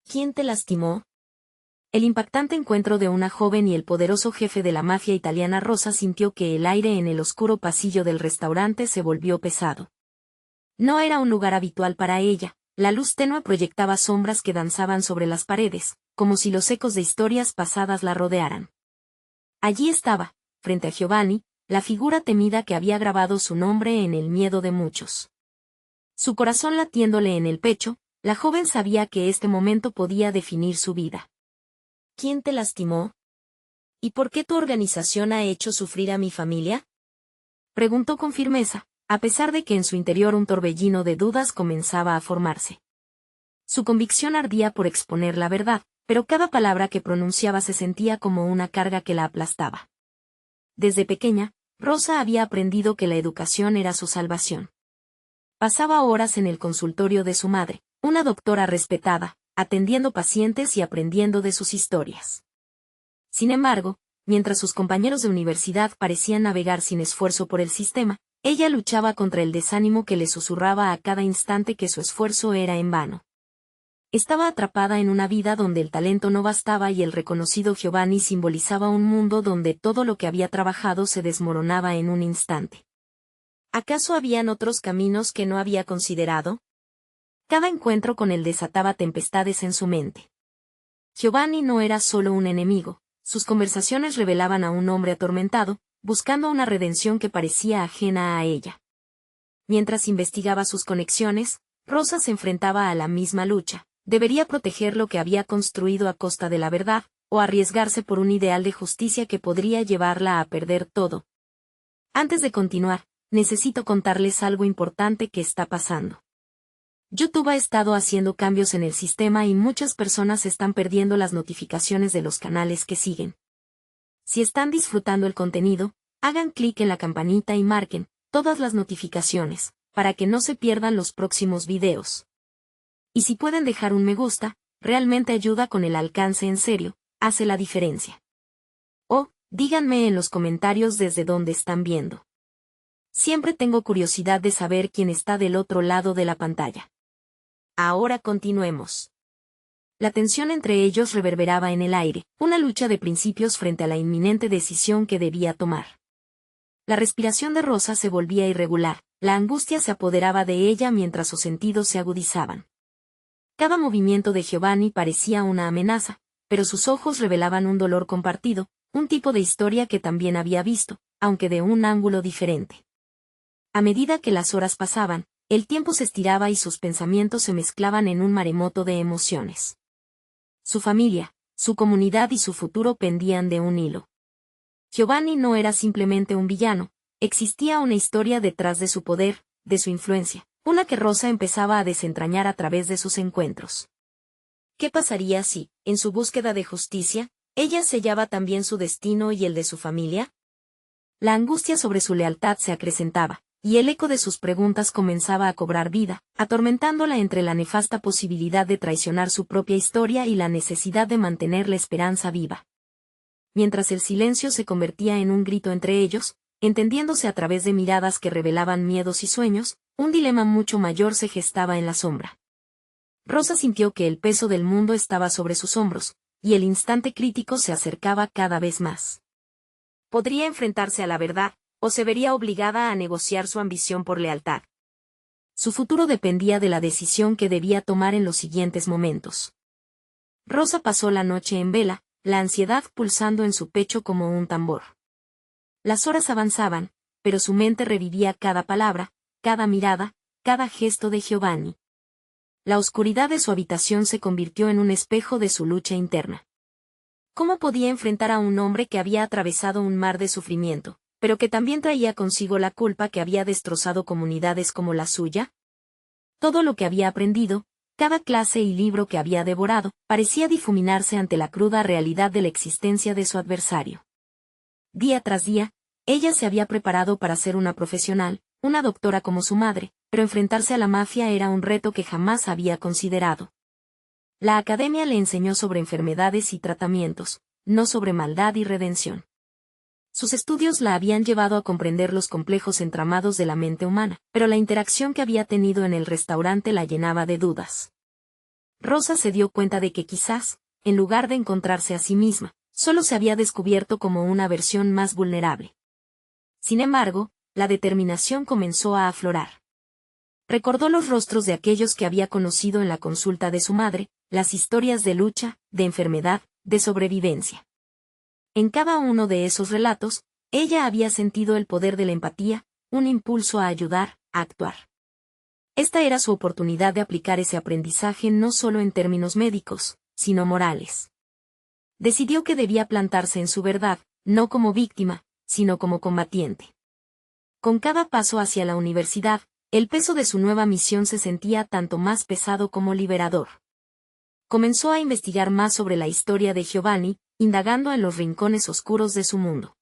¿Quién te lastimó? El impactante encuentro de una joven y el poderoso jefe de la mafia italiana. Rosa sintió que el aire en el oscuro pasillo del restaurante se volvió pesado. No era un lugar habitual para ella, la luz tenue proyectaba sombras que danzaban sobre las paredes, como si los ecos de historias pasadas la rodearan. Allí estaba, frente a Giovanni, la figura temida que había grabado su nombre en el miedo de muchos. Su corazón latiéndole en el pecho, la joven sabía que este momento podía definir su vida. ¿Quién te lastimó? ¿Y por qué tu organización ha hecho sufrir a mi familia? Preguntó con firmeza, a pesar de que en su interior un torbellino de dudas comenzaba a formarse. Su convicción ardía por exponer la verdad, pero cada palabra que pronunciaba se sentía como una carga que la aplastaba. Desde pequeña, Rosa había aprendido que la educación era su salvación. Pasaba horas en el consultorio de su madre, una doctora respetada, atendiendo pacientes y aprendiendo de sus historias. Sin embargo, mientras sus compañeros de universidad parecían navegar sin esfuerzo por el sistema, ella luchaba contra el desánimo que le susurraba a cada instante que su esfuerzo era en vano. Estaba atrapada en una vida donde el talento no bastaba y el reconocido Giovanni simbolizaba un mundo donde todo lo que había trabajado se desmoronaba en un instante. ¿Acaso habían otros caminos que no había considerado? Cada encuentro con él desataba tempestades en su mente. Giovanni no era solo un enemigo, sus conversaciones revelaban a un hombre atormentado, buscando una redención que parecía ajena a ella. Mientras investigaba sus conexiones, Rosa se enfrentaba a la misma lucha. ¿Debería proteger lo que había construido a costa de la verdad, o arriesgarse por un ideal de justicia que podría llevarla a perder todo? Antes de continuar, necesito contarles algo importante que está pasando. YouTube ha estado haciendo cambios en el sistema y muchas personas están perdiendo las notificaciones de los canales que siguen. Si están disfrutando el contenido, hagan clic en la campanita y marquen todas las notificaciones, para que no se pierdan los próximos videos. Y si pueden dejar un me gusta, realmente ayuda con el alcance en serio, hace la diferencia. O, díganme en los comentarios desde dónde están viendo. Siempre tengo curiosidad de saber quién está del otro lado de la pantalla. Ahora continuemos. La tensión entre ellos reverberaba en el aire, una lucha de principios frente a la inminente decisión que debía tomar. La respiración de Rosa se volvía irregular, la angustia se apoderaba de ella mientras sus sentidos se agudizaban. Cada movimiento de Giovanni parecía una amenaza, pero sus ojos revelaban un dolor compartido, un tipo de historia que también había visto, aunque de un ángulo diferente. A medida que las horas pasaban, el tiempo se estiraba y sus pensamientos se mezclaban en un maremoto de emociones. Su familia, su comunidad y su futuro pendían de un hilo. Giovanni no era simplemente un villano, existía una historia detrás de su poder, de su influencia, una que Rosa empezaba a desentrañar a través de sus encuentros. ¿Qué pasaría si, en su búsqueda de justicia, ella sellaba también su destino y el de su familia? La angustia sobre su lealtad se acrecentaba, y el eco de sus preguntas comenzaba a cobrar vida, atormentándola entre la nefasta posibilidad de traicionar su propia historia y la necesidad de mantener la esperanza viva. Mientras el silencio se convertía en un grito entre ellos, entendiéndose a través de miradas que revelaban miedos y sueños, un dilema mucho mayor se gestaba en la sombra. Rosa sintió que el peso del mundo estaba sobre sus hombros, y el instante crítico se acercaba cada vez más. Podría enfrentarse a la verdad, o se vería obligada a negociar su ambición por lealtad. Su futuro dependía de la decisión que debía tomar en los siguientes momentos. Rosa pasó la noche en vela, la ansiedad pulsando en su pecho como un tambor. Las horas avanzaban, pero su mente revivía cada palabra, cada mirada, cada gesto de Giovanni. La oscuridad de su habitación se convirtió en un espejo de su lucha interna. ¿Cómo podía enfrentar a un hombre que había atravesado un mar de sufrimiento, pero que también traía consigo la culpa que había destrozado comunidades como la suya? Todo lo que había aprendido, cada clase y libro que había devorado, parecía difuminarse ante la cruda realidad de la existencia de su adversario. Día tras día, ella se había preparado para ser una profesional, una doctora como su madre, pero enfrentarse a la mafia era un reto que jamás había considerado. La academia le enseñó sobre enfermedades y tratamientos, no sobre maldad y redención. Sus estudios la habían llevado a comprender los complejos entramados de la mente humana, pero la interacción que había tenido en el restaurante la llenaba de dudas. Rosa se dio cuenta de que quizás, en lugar de encontrarse a sí misma, solo se había descubierto como una versión más vulnerable. Sin embargo, la determinación comenzó a aflorar. Recordó los rostros de aquellos que había conocido en la consulta de su madre, las historias de lucha, de enfermedad, de sobrevivencia. En cada uno de esos relatos, ella había sentido el poder de la empatía, un impulso a ayudar, a actuar. Esta era su oportunidad de aplicar ese aprendizaje no solo en términos médicos, sino morales. Decidió que debía plantarse en su verdad, no como víctima, sino como combatiente. Con cada paso hacia la universidad, el peso de su nueva misión se sentía tanto más pesado como liberador. Comenzó a investigar más sobre la historia de Giovanni, indagando en los rincones oscuros de su mundo.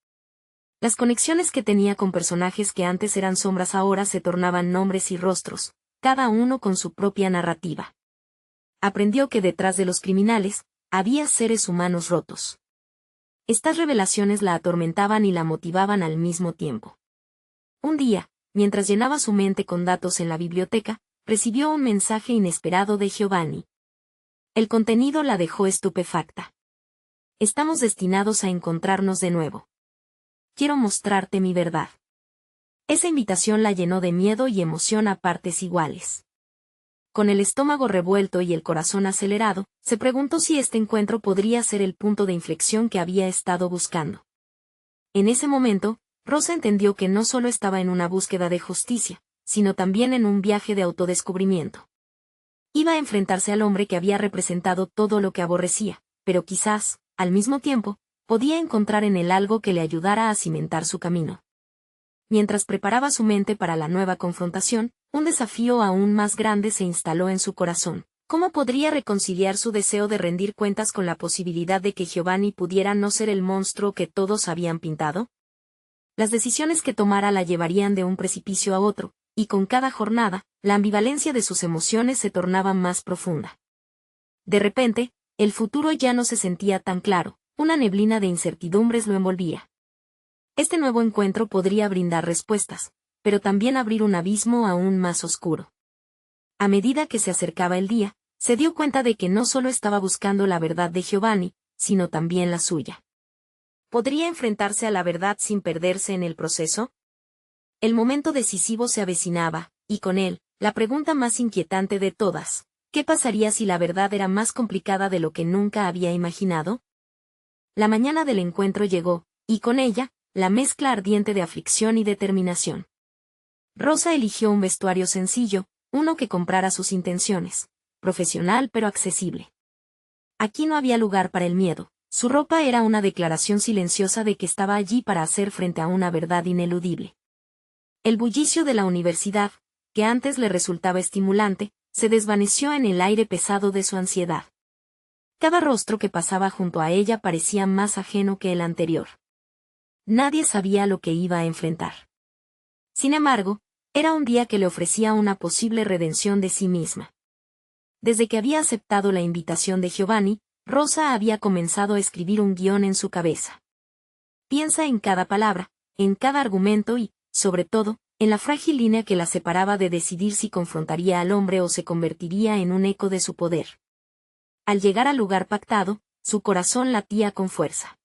Las conexiones que tenía con personajes que antes eran sombras ahora se tornaban nombres y rostros, cada uno con su propia narrativa. Aprendió que detrás de los criminales, había seres humanos rotos. Estas revelaciones la atormentaban y la motivaban al mismo tiempo. Un día, mientras llenaba su mente con datos en la biblioteca, recibió un mensaje inesperado de Giovanni. El contenido la dejó estupefacta. Estamos destinados a encontrarnos de nuevo. Quiero mostrarte mi verdad. Esa invitación la llenó de miedo y emoción a partes iguales. Con el estómago revuelto y el corazón acelerado, se preguntó si este encuentro podría ser el punto de inflexión que había estado buscando. En ese momento, Rosa entendió que no solo estaba en una búsqueda de justicia, sino también en un viaje de autodescubrimiento. Iba a enfrentarse al hombre que había representado todo lo que aborrecía, pero quizás, al mismo tiempo, podía encontrar en él algo que le ayudara a cimentar su camino. Mientras preparaba su mente para la nueva confrontación, un desafío aún más grande se instaló en su corazón. ¿Cómo podría reconciliar su deseo de rendir cuentas con la posibilidad de que Giovanni pudiera no ser el monstruo que todos habían pintado? Las decisiones que tomara la llevarían de un precipicio a otro, y con cada jornada, la ambivalencia de sus emociones se tornaba más profunda. De repente, el futuro ya no se sentía tan claro, una neblina de incertidumbres lo envolvía. Este nuevo encuentro podría brindar respuestas, pero también abrir un abismo aún más oscuro. A medida que se acercaba el día, se dio cuenta de que no solo estaba buscando la verdad de Giovanni, sino también la suya. ¿Podría enfrentarse a la verdad sin perderse en el proceso? El momento decisivo se avecinaba, y con él, la pregunta más inquietante de todas: ¿qué pasaría si la verdad era más complicada de lo que nunca había imaginado? La mañana del encuentro llegó, y con ella, la mezcla ardiente de aflicción y determinación. Rosa eligió un vestuario sencillo, uno que comprara sus intenciones, profesional pero accesible. Aquí no había lugar para el miedo, su ropa era una declaración silenciosa de que estaba allí para hacer frente a una verdad ineludible. El bullicio de la universidad, que antes le resultaba estimulante, se desvaneció en el aire pesado de su ansiedad. Cada rostro que pasaba junto a ella parecía más ajeno que el anterior. Nadie sabía lo que iba a enfrentar. Sin embargo, era un día que le ofrecía una posible redención de sí misma. Desde que había aceptado la invitación de Giovanni, Rosa había comenzado a escribir un guión en su cabeza. Piensa en cada palabra, en cada argumento y, sobre todo, en la frágil línea que la separaba de decidir si confrontaría al hombre o se convertiría en un eco de su poder. Al llegar al lugar pactado, su corazón latía con fuerza.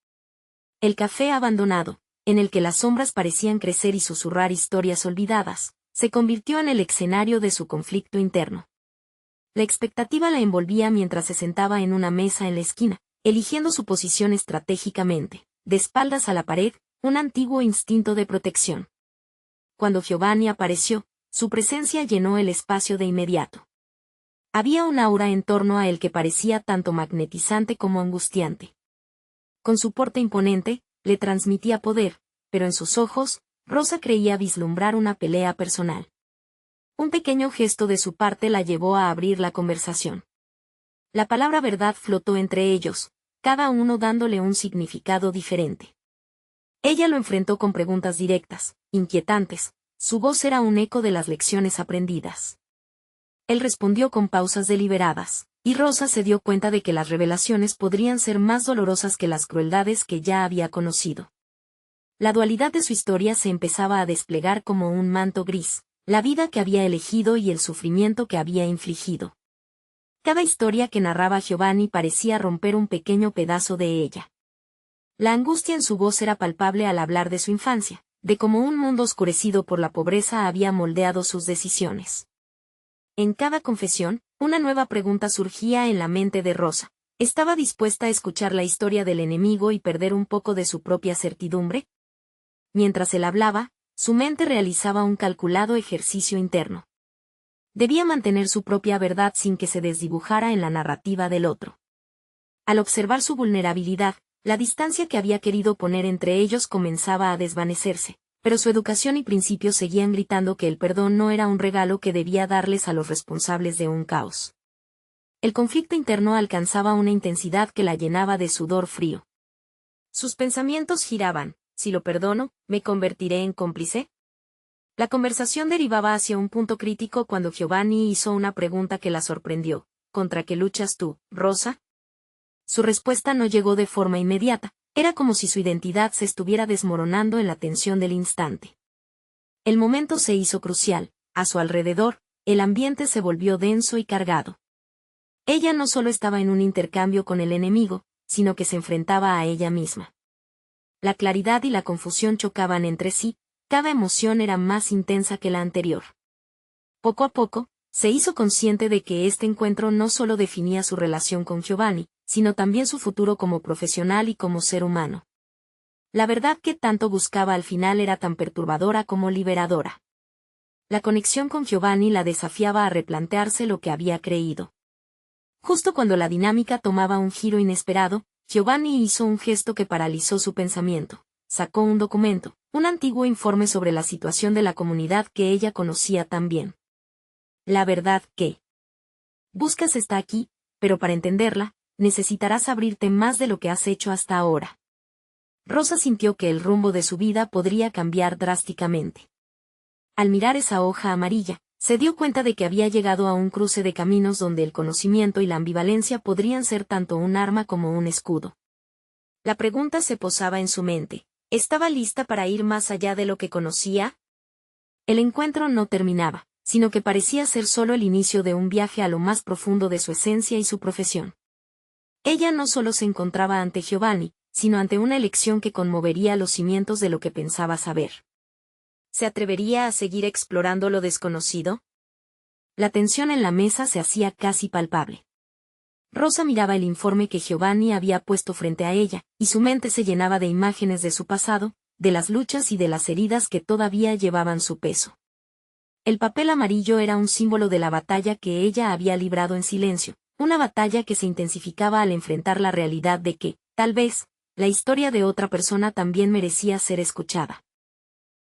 El café abandonado, en el que las sombras parecían crecer y susurrar historias olvidadas, se convirtió en el escenario de su conflicto interno. La expectativa la envolvía mientras se sentaba en una mesa en la esquina, eligiendo su posición estratégicamente, de espaldas a la pared, un antiguo instinto de protección. Cuando Giovanni apareció, su presencia llenó el espacio de inmediato. Había un aura en torno a él que parecía tanto magnetizante como angustiante. Con su porte imponente, le transmitía poder, pero en sus ojos, Rosa creía vislumbrar una pelea personal. Un pequeño gesto de su parte la llevó a abrir la conversación. La palabra verdad flotó entre ellos, cada uno dándole un significado diferente. Ella lo enfrentó con preguntas directas, inquietantes, su voz era un eco de las lecciones aprendidas. Él respondió con pausas deliberadas, y Rosa se dio cuenta de que las revelaciones podrían ser más dolorosas que las crueldades que ya había conocido. La dualidad de su historia se empezaba a desplegar como un manto gris, la vida que había elegido y el sufrimiento que había infligido. Cada historia que narraba Giovanni parecía romper un pequeño pedazo de ella. La angustia en su voz era palpable al hablar de su infancia, de cómo un mundo oscurecido por la pobreza había moldeado sus decisiones. En cada confesión, una nueva pregunta surgía en la mente de Rosa. ¿Estaba dispuesta a escuchar la historia del enemigo y perder un poco de su propia certidumbre? Mientras él hablaba, su mente realizaba un calculado ejercicio interno. Debía mantener su propia verdad sin que se desdibujara en la narrativa del otro. Al observar su vulnerabilidad, la distancia que había querido poner entre ellos comenzaba a desvanecerse, pero su educación y principios seguían gritando que el perdón no era un regalo que debía darles a los responsables de un caos. El conflicto interno alcanzaba una intensidad que la llenaba de sudor frío. Sus pensamientos giraban: si lo perdono, ¿me convertiré en cómplice? La conversación derivaba hacia un punto crítico cuando Giovanni hizo una pregunta que la sorprendió. ¿Contra qué luchas tú, Rosa? Su respuesta no llegó de forma inmediata, era como si su identidad se estuviera desmoronando en la tensión del instante. El momento se hizo crucial, a su alrededor, el ambiente se volvió denso y cargado. Ella no solo estaba en un intercambio con el enemigo, sino que se enfrentaba a ella misma. La claridad y la confusión chocaban entre sí, cada emoción era más intensa que la anterior. Poco a poco, se hizo consciente de que este encuentro no solo definía su relación con Giovanni, sino también su futuro como profesional y como ser humano. La verdad que tanto buscaba al final era tan perturbadora como liberadora. La conexión con Giovanni la desafiaba a replantearse lo que había creído. Justo cuando la dinámica tomaba un giro inesperado, Giovanni hizo un gesto que paralizó su pensamiento. Sacó un documento, un antiguo informe sobre la situación de la comunidad que ella conocía tan bien. La verdad que buscas está aquí, pero para entenderla, necesitarás abrirte más de lo que has hecho hasta ahora. Rosa sintió que el rumbo de su vida podría cambiar drásticamente. Al mirar esa hoja amarilla, se dio cuenta de que había llegado a un cruce de caminos donde el conocimiento y la ambivalencia podrían ser tanto un arma como un escudo. La pregunta se posaba en su mente. ¿Estaba lista para ir más allá de lo que conocía? El encuentro no terminaba, sino que parecía ser solo el inicio de un viaje a lo más profundo de su esencia y su profesión. Ella no solo se encontraba ante Giovanni, sino ante una elección que conmovería los cimientos de lo que pensaba saber. ¿Se atrevería a seguir explorando lo desconocido? La tensión en la mesa se hacía casi palpable. Rosa miraba el informe que Giovanni había puesto frente a ella, y su mente se llenaba de imágenes de su pasado, de las luchas y de las heridas que todavía llevaban su peso. El papel amarillo era un símbolo de la batalla que ella había librado en silencio, una batalla que se intensificaba al enfrentar la realidad de que, tal vez, la historia de otra persona también merecía ser escuchada.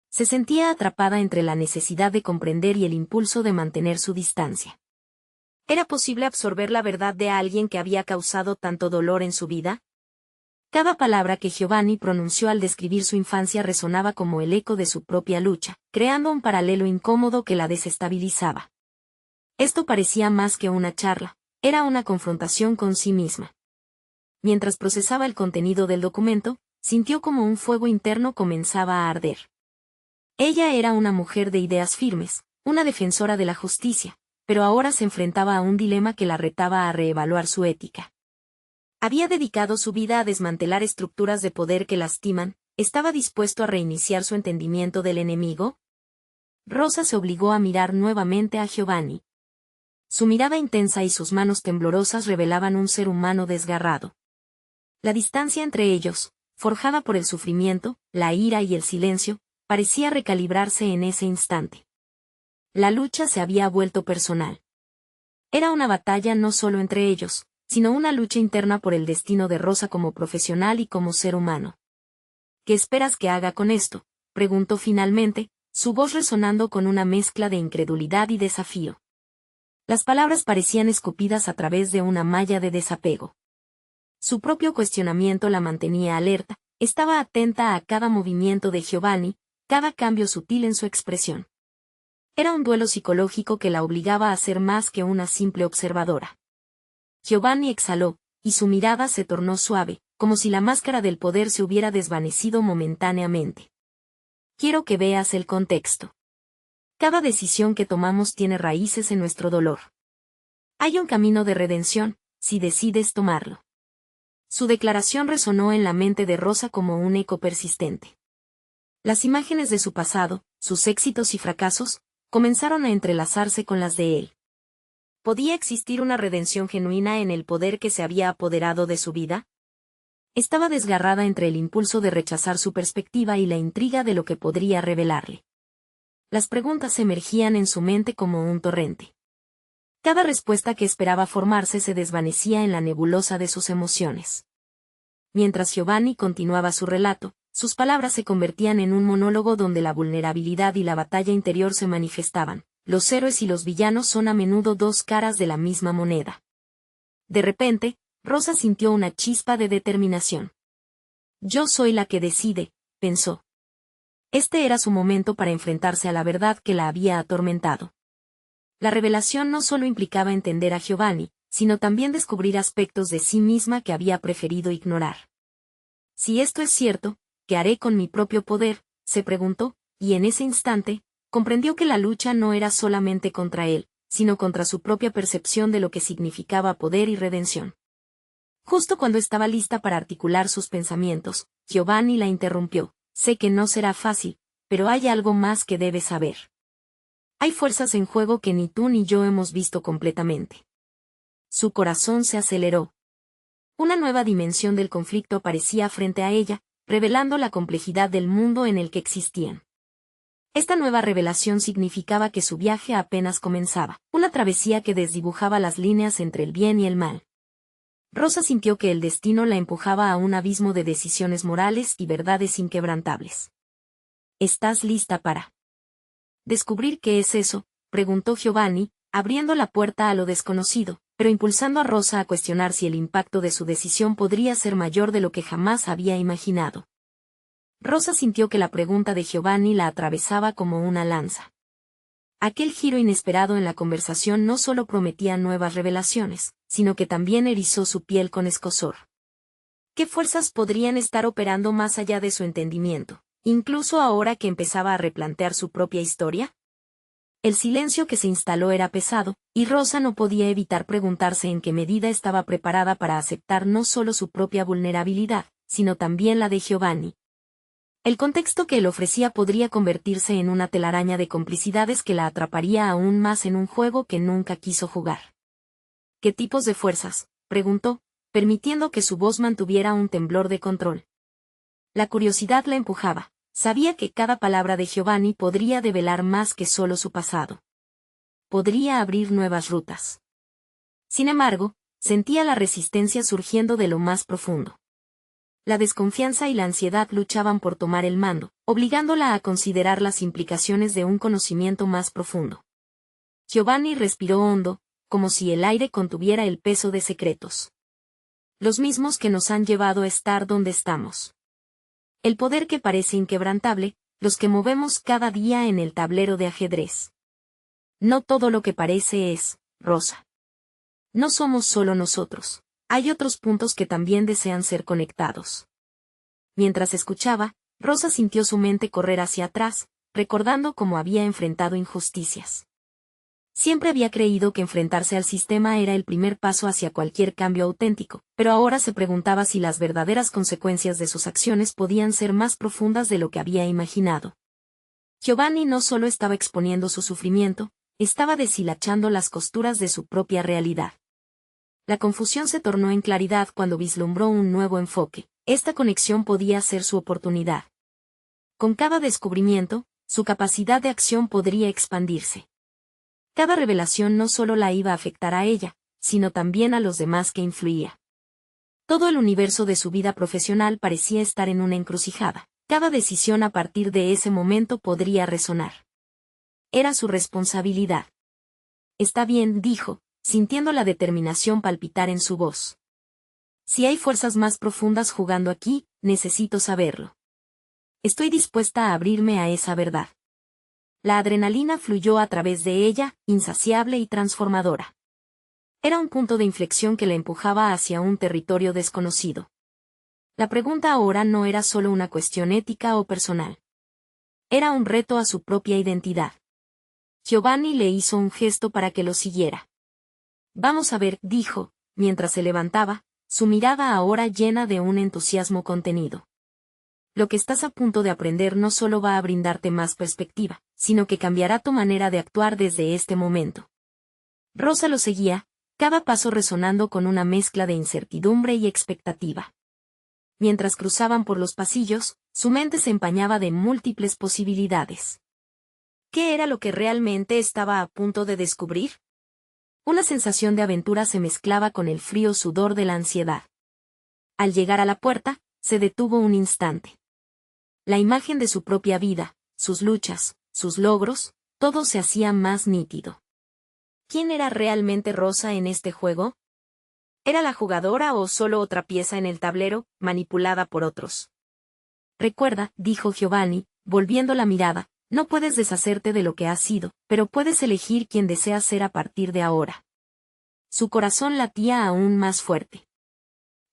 Se sentía atrapada entre la necesidad de comprender y el impulso de mantener su distancia. ¿Era posible absorber la verdad de alguien que había causado tanto dolor en su vida? Cada palabra que Giovanni pronunció al describir su infancia resonaba como el eco de su propia lucha, creando un paralelo incómodo que la desestabilizaba. Esto parecía más que una charla, era una confrontación con sí misma. Mientras procesaba el contenido del documento, sintió como un fuego interno comenzaba a arder. Ella era una mujer de ideas firmes, una defensora de la justicia, pero ahora se enfrentaba a un dilema que la retaba a reevaluar su ética. Había dedicado su vida a desmantelar estructuras de poder que lastiman, ¿estaba dispuesto a reiniciar su entendimiento del enemigo? Rosa se obligó a mirar nuevamente a Giovanni. Su mirada intensa y sus manos temblorosas revelaban un ser humano desgarrado. La distancia entre ellos, forjada por el sufrimiento, la ira y el silencio, parecía recalibrarse en ese instante. La lucha se había vuelto personal. Era una batalla no solo entre ellos, sino una lucha interna por el destino de Rosa como profesional y como ser humano. ¿Qué esperas que haga con esto?, preguntó finalmente, su voz resonando con una mezcla de incredulidad y desafío. Las palabras parecían escupidas a través de una malla de desapego. Su propio cuestionamiento la mantenía alerta, estaba atenta a cada movimiento de Giovanni, cada cambio sutil en su expresión. Era un duelo psicológico que la obligaba a ser más que una simple observadora. Giovanni exhaló, y su mirada se tornó suave, como si la máscara del poder se hubiera desvanecido momentáneamente. Quiero que veas el contexto. Cada decisión que tomamos tiene raíces en nuestro dolor. Hay un camino de redención, si decides tomarlo. Su declaración resonó en la mente de Rosa como un eco persistente. Las imágenes de su pasado, sus éxitos y fracasos, comenzaron a entrelazarse con las de él. ¿Podía existir una redención genuina en el poder que se había apoderado de su vida? Estaba desgarrada entre el impulso de rechazar su perspectiva y la intriga de lo que podría revelarle. Las preguntas emergían en su mente como un torrente. Cada respuesta que esperaba formarse se desvanecía en la nebulosa de sus emociones. Mientras Giovanni continuaba su relato, sus palabras se convertían en un monólogo donde la vulnerabilidad y la batalla interior se manifestaban. Los héroes y los villanos son a menudo dos caras de la misma moneda. De repente, Rosa sintió una chispa de determinación. Yo soy la que decide, pensó. Este era su momento para enfrentarse a la verdad que la había atormentado. La revelación no solo implicaba entender a Giovanni, sino también descubrir aspectos de sí misma que había preferido ignorar. Si esto es cierto, ¿qué haré con mi propio poder?, se preguntó, y en ese instante, comprendió que la lucha no era solamente contra él, sino contra su propia percepción de lo que significaba poder y redención. Justo cuando estaba lista para articular sus pensamientos, Giovanni la interrumpió. Sé que no será fácil, pero hay algo más que debes saber. Hay fuerzas en juego que ni tú ni yo hemos visto completamente. Su corazón se aceleró. Una nueva dimensión del conflicto aparecía frente a ella, revelando la complejidad del mundo en el que existían. Esta nueva revelación significaba que su viaje apenas comenzaba, una travesía que desdibujaba las líneas entre el bien y el mal. Rosa sintió que el destino la empujaba a un abismo de decisiones morales y verdades inquebrantables. ¿Estás lista para descubrir qué es eso?, preguntó Giovanni, abriendo la puerta a lo desconocido, pero impulsando a Rosa a cuestionar si el impacto de su decisión podría ser mayor de lo que jamás había imaginado. Rosa sintió que la pregunta de Giovanni la atravesaba como una lanza. Aquel giro inesperado en la conversación no solo prometía nuevas revelaciones, sino que también erizó su piel con escozor. ¿Qué fuerzas podrían estar operando más allá de su entendimiento, incluso ahora que empezaba a replantear su propia historia? El silencio que se instaló era pesado, y Rosa no podía evitar preguntarse en qué medida estaba preparada para aceptar no solo su propia vulnerabilidad, sino también la de Giovanni. El contexto que él ofrecía podría convertirse en una telaraña de complicidades que la atraparía aún más en un juego que nunca quiso jugar. ¿Qué tipos de fuerzas?, preguntó, permitiendo que su voz mantuviera un temblor de control. La curiosidad la empujaba. Sabía que cada palabra de Giovanni podría develar más que solo su pasado. Podría abrir nuevas rutas. Sin embargo, sentía la resistencia surgiendo de lo más profundo. La desconfianza y la ansiedad luchaban por tomar el mando, obligándola a considerar las implicaciones de un conocimiento más profundo. Giovanni respiró hondo, como si el aire contuviera el peso de secretos. Los mismos que nos han llevado a estar donde estamos. El poder que parece inquebrantable, los que movemos cada día en el tablero de ajedrez. No todo lo que parece es, Rosa. No somos solo nosotros. Hay otros puntos que también desean ser conectados. Mientras escuchaba, Rosa sintió su mente correr hacia atrás, recordando cómo había enfrentado injusticias. Siempre había creído que enfrentarse al sistema era el primer paso hacia cualquier cambio auténtico, pero ahora se preguntaba si las verdaderas consecuencias de sus acciones podían ser más profundas de lo que había imaginado. Giovanni no solo estaba exponiendo su sufrimiento, estaba deshilachando las costuras de su propia realidad. La confusión se tornó en claridad cuando vislumbró un nuevo enfoque. Esta conexión podía ser su oportunidad. Con cada descubrimiento, su capacidad de acción podría expandirse. Cada revelación no solo la iba a afectar a ella, sino también a los demás que influía. Todo el universo de su vida profesional parecía estar en una encrucijada. Cada decisión a partir de ese momento podría resonar. Era su responsabilidad. Está bien, dijo, sintiendo la determinación palpitar en su voz. Si hay fuerzas más profundas jugando aquí, necesito saberlo. Estoy dispuesta a abrirme a esa verdad. La adrenalina fluyó a través de ella, insaciable y transformadora. Era un punto de inflexión que la empujaba hacia un territorio desconocido. La pregunta ahora no era solo una cuestión ética o personal. Era un reto a su propia identidad. Giovanni le hizo un gesto para que lo siguiera. Vamos a ver, dijo, mientras se levantaba, su mirada ahora llena de un entusiasmo contenido. Lo que estás a punto de aprender no solo va a brindarte más perspectiva, sino que cambiará tu manera de actuar desde este momento. Rosa lo seguía, cada paso resonando con una mezcla de incertidumbre y expectativa. Mientras cruzaban por los pasillos, su mente se empañaba de múltiples posibilidades. ¿Qué era lo que realmente estaba a punto de descubrir? Una sensación de aventura se mezclaba con el frío sudor de la ansiedad. Al llegar a la puerta, se detuvo un instante. La imagen de su propia vida, sus luchas, sus logros, todo se hacía más nítido. ¿Quién era realmente Rosa en este juego? ¿Era la jugadora o solo otra pieza en el tablero, manipulada por otros? Recuerda, dijo Giovanni, volviendo la mirada, no puedes deshacerte de lo que has sido, pero puedes elegir quién deseas ser a partir de ahora. Su corazón latía aún más fuerte.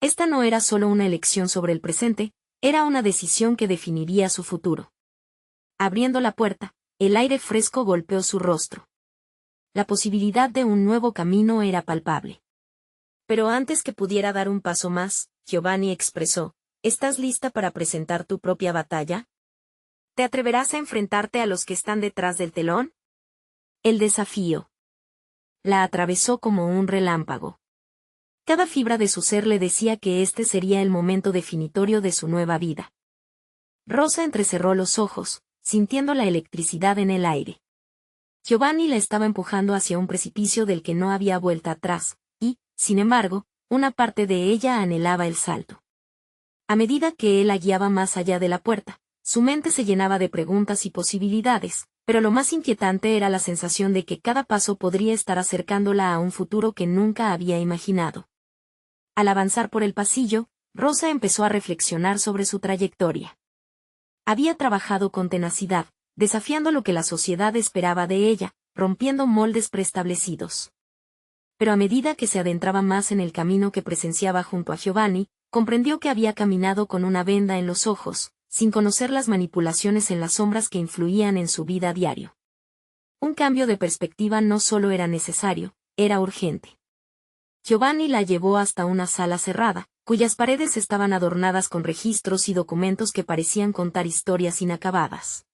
Esta no era solo una elección sobre el presente, era una decisión que definiría su futuro. Abriendo la puerta, el aire fresco golpeó su rostro. La posibilidad de un nuevo camino era palpable. Pero antes que pudiera dar un paso más, Giovanni expresó, ¿estás lista para presentar tu propia batalla? ¿Te atreverás a enfrentarte a los que están detrás del telón? El desafío. La atravesó como un relámpago. Cada fibra de su ser le decía que este sería el momento definitorio de su nueva vida. Rosa entrecerró los ojos, sintiendo la electricidad en el aire. Giovanni la estaba empujando hacia un precipicio del que no había vuelta atrás, y, sin embargo, una parte de ella anhelaba el salto. A medida que él la guiaba más allá de la puerta, su mente se llenaba de preguntas y posibilidades, pero lo más inquietante era la sensación de que cada paso podría estar acercándola a un futuro que nunca había imaginado. Al avanzar por el pasillo, Rosa empezó a reflexionar sobre su trayectoria. Había trabajado con tenacidad, desafiando lo que la sociedad esperaba de ella, rompiendo moldes preestablecidos. Pero a medida que se adentraba más en el camino que presenciaba junto a Giovanni, comprendió que había caminado con una venda en los ojos, sin conocer las manipulaciones en las sombras que influían en su vida a diario. Un cambio de perspectiva no solo era necesario, era urgente. Giovanni la llevó hasta una sala cerrada, cuyas paredes estaban adornadas con registros y documentos que parecían contar historias inacabadas.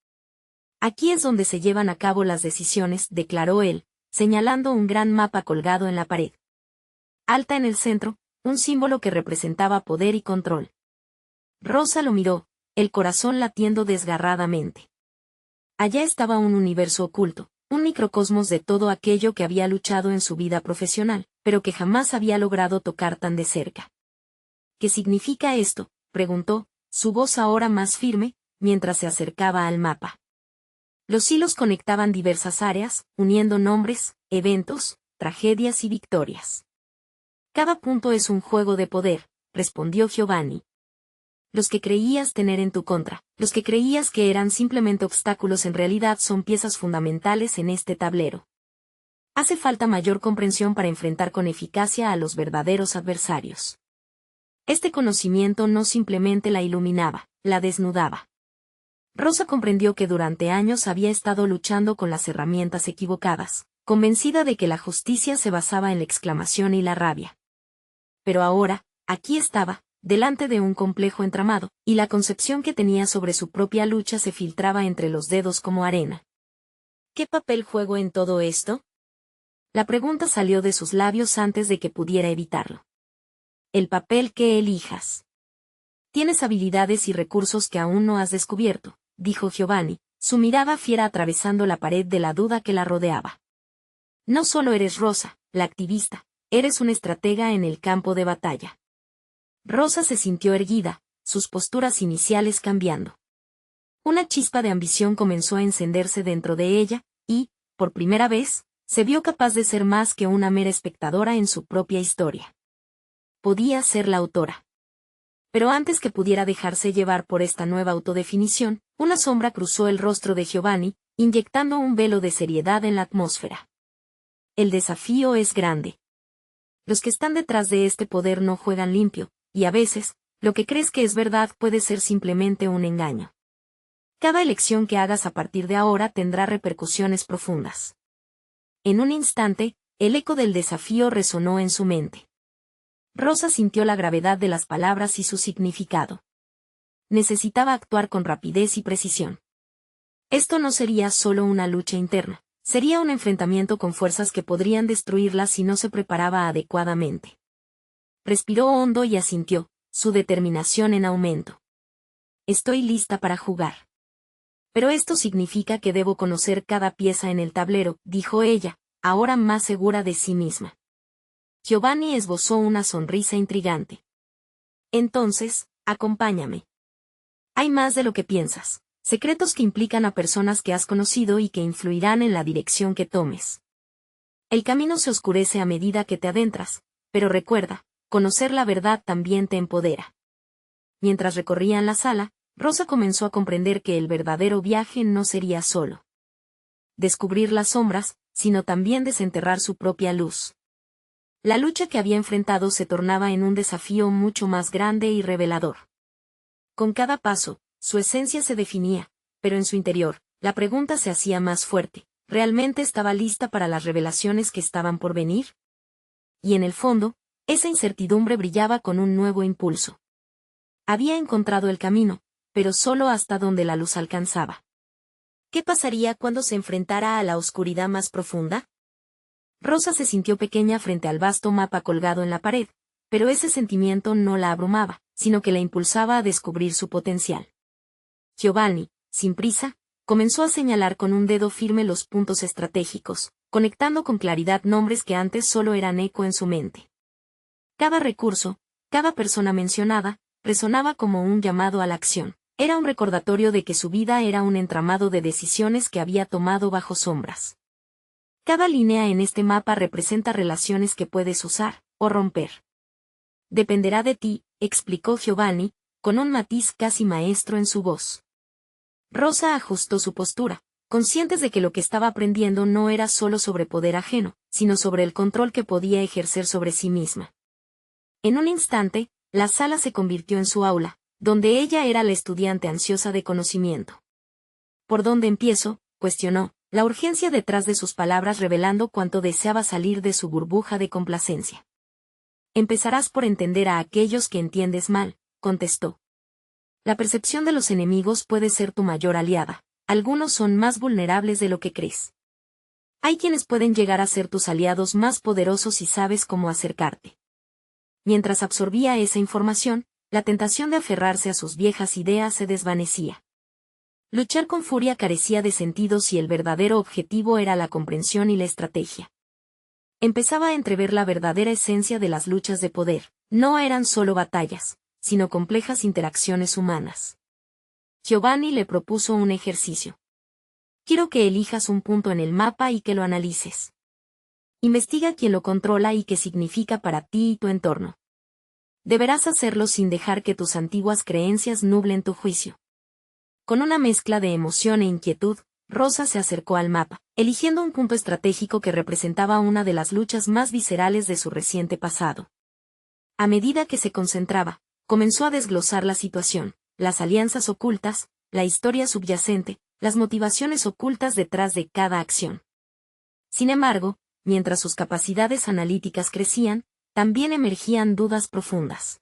Aquí es donde se llevan a cabo las decisiones, declaró él, señalando un gran mapa colgado en la pared. Alta en el centro, un símbolo que representaba poder y control. Rosa lo miró, el corazón latiendo desgarradamente. Allá estaba un universo oculto, un microcosmos de todo aquello que había luchado en su vida profesional, pero que jamás había logrado tocar tan de cerca. ¿Qué significa esto?, preguntó, su voz ahora más firme, mientras se acercaba al mapa. Los hilos conectaban diversas áreas, uniendo nombres, eventos, tragedias y victorias. Cada punto es un juego de poder, respondió Giovanni. Los que creías tener en tu contra, los que creías que eran simplemente obstáculos en realidad son piezas fundamentales en este tablero. Hace falta mayor comprensión para enfrentar con eficacia a los verdaderos adversarios. Este conocimiento no simplemente la iluminaba, la desnudaba. Rosa comprendió que durante años había estado luchando con las herramientas equivocadas, convencida de que la justicia se basaba en la exclamación y la rabia. Pero ahora, aquí estaba, delante de un complejo entramado, y la concepción que tenía sobre su propia lucha se filtraba entre los dedos como arena. ¿Qué papel juego en todo esto? La pregunta salió de sus labios antes de que pudiera evitarlo. El papel que elijas. Tienes habilidades y recursos que aún no has descubierto, dijo Giovanni, su mirada fiera atravesando la pared de la duda que la rodeaba. No solo eres Rosa, la activista, eres una estratega en el campo de batalla. Rosa se sintió erguida, sus posturas iniciales cambiando. Una chispa de ambición comenzó a encenderse dentro de ella, y, por primera vez, se vio capaz de ser más que una mera espectadora en su propia historia. Podía ser la autora. Pero antes que pudiera dejarse llevar por esta nueva autodefinición, una sombra cruzó el rostro de Giovanni, inyectando un velo de seriedad en la atmósfera. El desafío es grande. Los que están detrás de este poder no juegan limpio, y a veces, lo que crees que es verdad puede ser simplemente un engaño. Cada elección que hagas a partir de ahora tendrá repercusiones profundas. En un instante, el eco del desafío resonó en su mente. Rosa sintió la gravedad de las palabras y su significado. Necesitaba actuar con rapidez y precisión. Esto no sería solo una lucha interna, sería un enfrentamiento con fuerzas que podrían destruirla si no se preparaba adecuadamente. Respiró hondo y asintió, su determinación en aumento. Estoy lista para jugar. Pero esto significa que debo conocer cada pieza en el tablero, dijo ella, ahora más segura de sí misma. Giovanni esbozó una sonrisa intrigante. Entonces, acompáñame. Hay más de lo que piensas. Secretos que implican a personas que has conocido y que influirán en la dirección que tomes. El camino se oscurece a medida que te adentras, pero recuerda, conocer la verdad también te empodera. Mientras recorrían la sala, Rosa comenzó a comprender que el verdadero viaje no sería solo descubrir las sombras, sino también desenterrar su propia luz. La lucha que había enfrentado se tornaba en un desafío mucho más grande y revelador. Con cada paso, su esencia se definía, pero en su interior, la pregunta se hacía más fuerte, ¿realmente estaba lista para las revelaciones que estaban por venir? Y en el fondo, esa incertidumbre brillaba con un nuevo impulso. Había encontrado el camino, pero solo hasta donde la luz alcanzaba. ¿Qué pasaría cuando se enfrentara a la oscuridad más profunda? Rosa se sintió pequeña frente al vasto mapa colgado en la pared, pero ese sentimiento no la abrumaba, sino que la impulsaba a descubrir su potencial. Giovanni, sin prisa, comenzó a señalar con un dedo firme los puntos estratégicos, conectando con claridad nombres que antes solo eran eco en su mente. Cada recurso, cada persona mencionada, resonaba como un llamado a la acción. Era un recordatorio de que su vida era un entramado de decisiones que había tomado bajo sombras. Cada línea en este mapa representa relaciones que puedes usar, o romper. Dependerá de ti, explicó Giovanni, con un matiz casi maestro en su voz. Rosa ajustó su postura, conscientes de que lo que estaba aprendiendo no era solo sobre poder ajeno, sino sobre el control que podía ejercer sobre sí misma. En un instante, la sala se convirtió en su aula, donde ella era la estudiante ansiosa de conocimiento. ¿Por dónde empiezo?, cuestionó, la urgencia detrás de sus palabras revelando cuánto deseaba salir de su burbuja de complacencia. Empezarás por entender a aquellos que entiendes mal, contestó. La percepción de los enemigos puede ser tu mayor aliada, algunos son más vulnerables de lo que crees. Hay quienes pueden llegar a ser tus aliados más poderosos si sabes cómo acercarte. Mientras absorbía esa información, la tentación de aferrarse a sus viejas ideas se desvanecía. Luchar con furia carecía de sentido si el verdadero objetivo era la comprensión y la estrategia. Empezaba a entrever la verdadera esencia de las luchas de poder, no eran solo batallas, sino complejas interacciones humanas. Giovanni le propuso un ejercicio. Quiero que elijas un punto en el mapa y que lo analices. Investiga quién lo controla y qué significa para ti y tu entorno. Deberás hacerlo sin dejar que tus antiguas creencias nublen tu juicio. Con una mezcla de emoción e inquietud, Rosa se acercó al mapa, eligiendo un punto estratégico que representaba una de las luchas más viscerales de su reciente pasado. A medida que se concentraba, comenzó a desglosar la situación, las alianzas ocultas, la historia subyacente, las motivaciones ocultas detrás de cada acción. Sin embargo, mientras sus capacidades analíticas crecían, también emergían dudas profundas.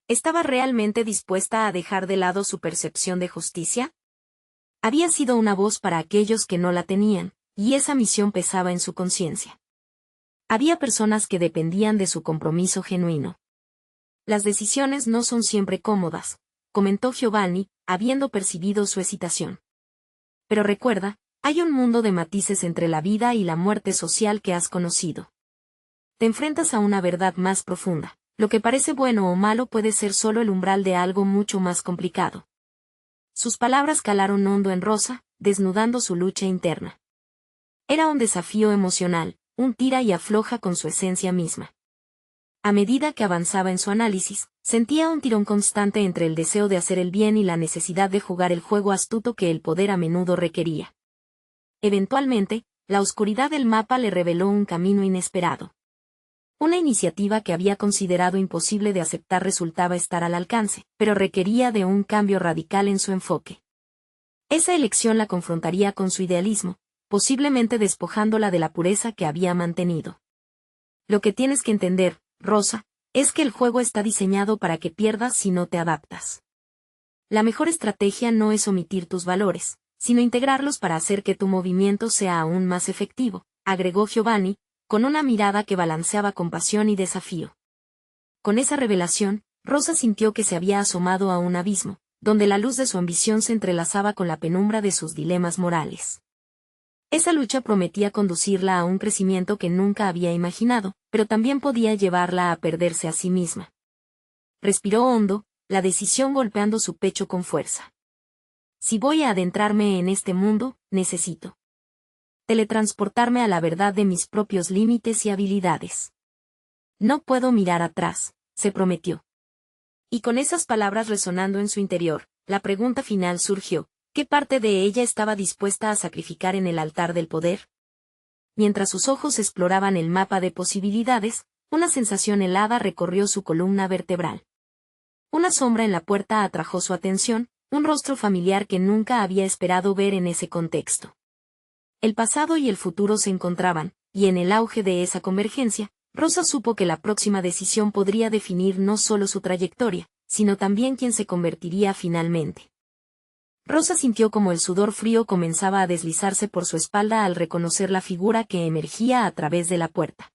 ¿Estaba realmente dispuesta a dejar de lado su percepción de justicia? Había sido una voz para aquellos que no la tenían, y esa misión pesaba en su conciencia. Había personas que dependían de su compromiso genuino. Las decisiones no son siempre cómodas, comentó Giovanni, habiendo percibido su hesitación. Pero recuerda, hay un mundo de matices entre la vida y la muerte social que has conocido. Te enfrentas a una verdad más profunda. Lo que parece bueno o malo puede ser solo el umbral de algo mucho más complicado. Sus palabras calaron hondo en Rosa, desnudando su lucha interna. Era un desafío emocional, un tira y afloja con su esencia misma. A medida que avanzaba en su análisis, sentía un tirón constante entre el deseo de hacer el bien y la necesidad de jugar el juego astuto que el poder a menudo requería. Eventualmente, la oscuridad del mapa le reveló un camino inesperado. Una iniciativa que había considerado imposible de aceptar resultaba estar al alcance, pero requería de un cambio radical en su enfoque. Esa elección la confrontaría con su idealismo, posiblemente despojándola de la pureza que había mantenido. Lo que tienes que entender, Rosa, es que el juego está diseñado para que pierdas si no te adaptas. La mejor estrategia no es omitir tus valores, sino integrarlos para hacer que tu movimiento sea aún más efectivo, agregó Giovanni, con una mirada que balanceaba compasión y desafío. Con esa revelación, Rosa sintió que se había asomado a un abismo, donde la luz de su ambición se entrelazaba con la penumbra de sus dilemas morales. Esa lucha prometía conducirla a un crecimiento que nunca había imaginado, pero también podía llevarla a perderse a sí misma. Respiró hondo, la decisión golpeando su pecho con fuerza. Si voy a adentrarme en este mundo, necesito teletransportarme a la verdad de mis propios límites y habilidades. No puedo mirar atrás, se prometió. Y con esas palabras resonando en su interior, la pregunta final surgió: ¿qué parte de ella estaba dispuesta a sacrificar en el altar del poder? Mientras sus ojos exploraban el mapa de posibilidades, una sensación helada recorrió su columna vertebral. Una sombra en la puerta atrajo su atención, un rostro familiar que nunca había esperado ver en ese contexto. El pasado y el futuro se encontraban, y en el auge de esa convergencia, Rosa supo que la próxima decisión podría definir no solo su trayectoria, sino también quién se convertiría finalmente. Rosa sintió como el sudor frío comenzaba a deslizarse por su espalda al reconocer la figura que emergía a través de la puerta.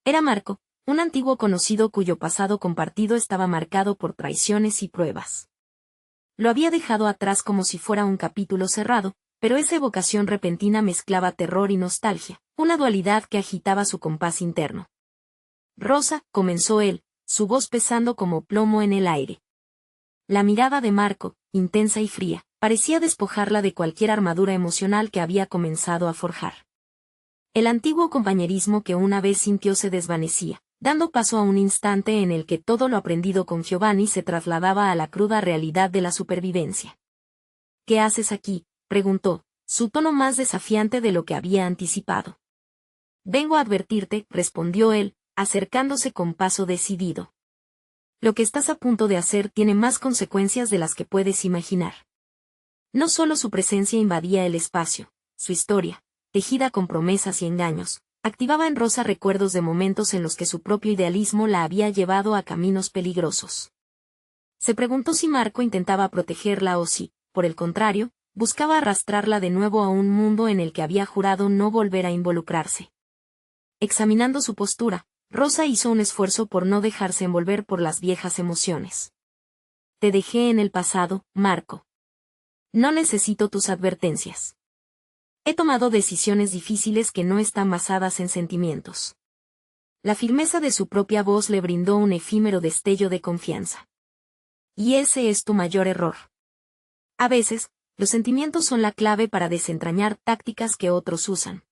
Era Marco, un antiguo conocido cuyo pasado compartido estaba marcado por traiciones y pruebas. Lo había dejado atrás como si fuera un capítulo cerrado, pero esa evocación repentina mezclaba terror y nostalgia, una dualidad que agitaba su compás interno. Rosa, comenzó él, su voz pesando como plomo en el aire. La mirada de Marco, intensa y fría, parecía despojarla de cualquier armadura emocional que había comenzado a forjar. El antiguo compañerismo que una vez sintió se desvanecía, dando paso a un instante en el que todo lo aprendido con Giovanni se trasladaba a la cruda realidad de la supervivencia. ¿Qué haces aquí?, preguntó, su tono más desafiante de lo que había anticipado. Vengo a advertirte, respondió él, acercándose con paso decidido. Lo que estás a punto de hacer tiene más consecuencias de las que puedes imaginar. No solo su presencia invadía el espacio, su historia, tejida con promesas y engaños, activaba en Rosa recuerdos de momentos en los que su propio idealismo la había llevado a caminos peligrosos. Se preguntó si Marco intentaba protegerla o si, por el contrario, buscaba arrastrarla de nuevo a un mundo en el que había jurado no volver a involucrarse. Examinando su postura, Rosa hizo un esfuerzo por no dejarse envolver por las viejas emociones. Te dejé en el pasado, Marco. No necesito tus advertencias. He tomado decisiones difíciles que no están basadas en sentimientos. La firmeza de su propia voz le brindó un efímero destello de confianza. Y ese es tu mayor error. A veces, los sentimientos son la clave para desentrañar tácticas que otros usan.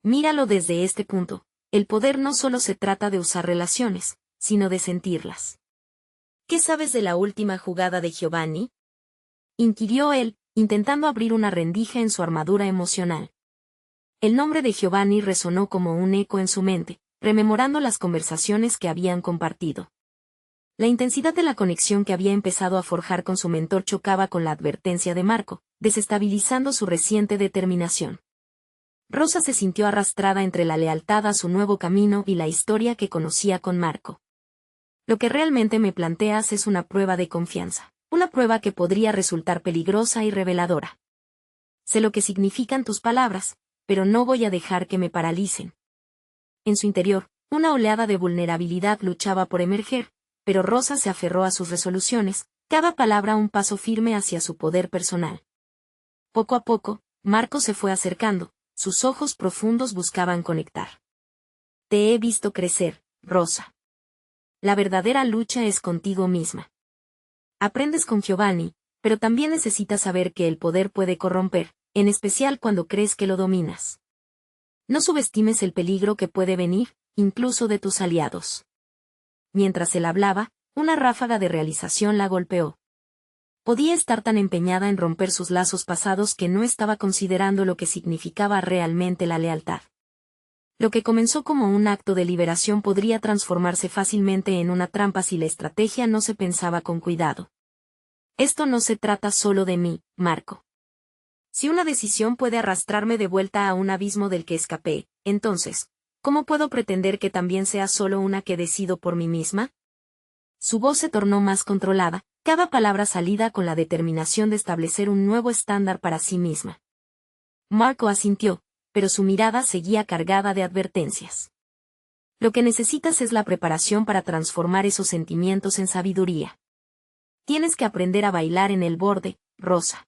Míralo desde este punto, el poder no solo se trata de usar relaciones, sino de sentirlas. ¿Qué sabes de la última jugada de Giovanni?, inquirió él, intentando abrir una rendija en su armadura emocional. El nombre de Giovanni resonó como un eco en su mente, rememorando las conversaciones que habían compartido. La intensidad de la conexión que había empezado a forjar con su mentor chocaba con la advertencia de Marco, desestabilizando su reciente determinación. Rosa se sintió arrastrada entre la lealtad a su nuevo camino y la historia que conocía con Marco. Lo que realmente me planteas es una prueba de confianza. Una prueba que podría resultar peligrosa y reveladora. Sé lo que significan tus palabras, pero no voy a dejar que me paralicen. En su interior, una oleada de vulnerabilidad luchaba por emerger, pero Rosa se aferró a sus resoluciones, cada palabra un paso firme hacia su poder personal. Poco a poco, Marco se fue acercando, sus ojos profundos buscaban conectar. Te he visto crecer, Rosa. La verdadera lucha es contigo misma. Aprendes con Giovanni, pero también necesitas saber que el poder puede corromper, en especial cuando crees que lo dominas. No subestimes el peligro que puede venir, incluso de tus aliados. Mientras él hablaba, una ráfaga de realización la golpeó. Podía estar tan empeñada en romper sus lazos pasados que no estaba considerando lo que significaba realmente la lealtad. Lo que comenzó como un acto de liberación podría transformarse fácilmente en una trampa si la estrategia no se pensaba con cuidado. Esto no se trata solo de mí, Marco. Si una decisión puede arrastrarme de vuelta a un abismo del que escapé, entonces, ¿cómo puedo pretender que también sea solo una que decido por mí misma? Su voz se tornó más controlada, cada palabra salida con la determinación de establecer un nuevo estándar para sí misma. Marco asintió, pero su mirada seguía cargada de advertencias. Lo que necesitas es la preparación para transformar esos sentimientos en sabiduría. Tienes que aprender a bailar en el borde, Rosa.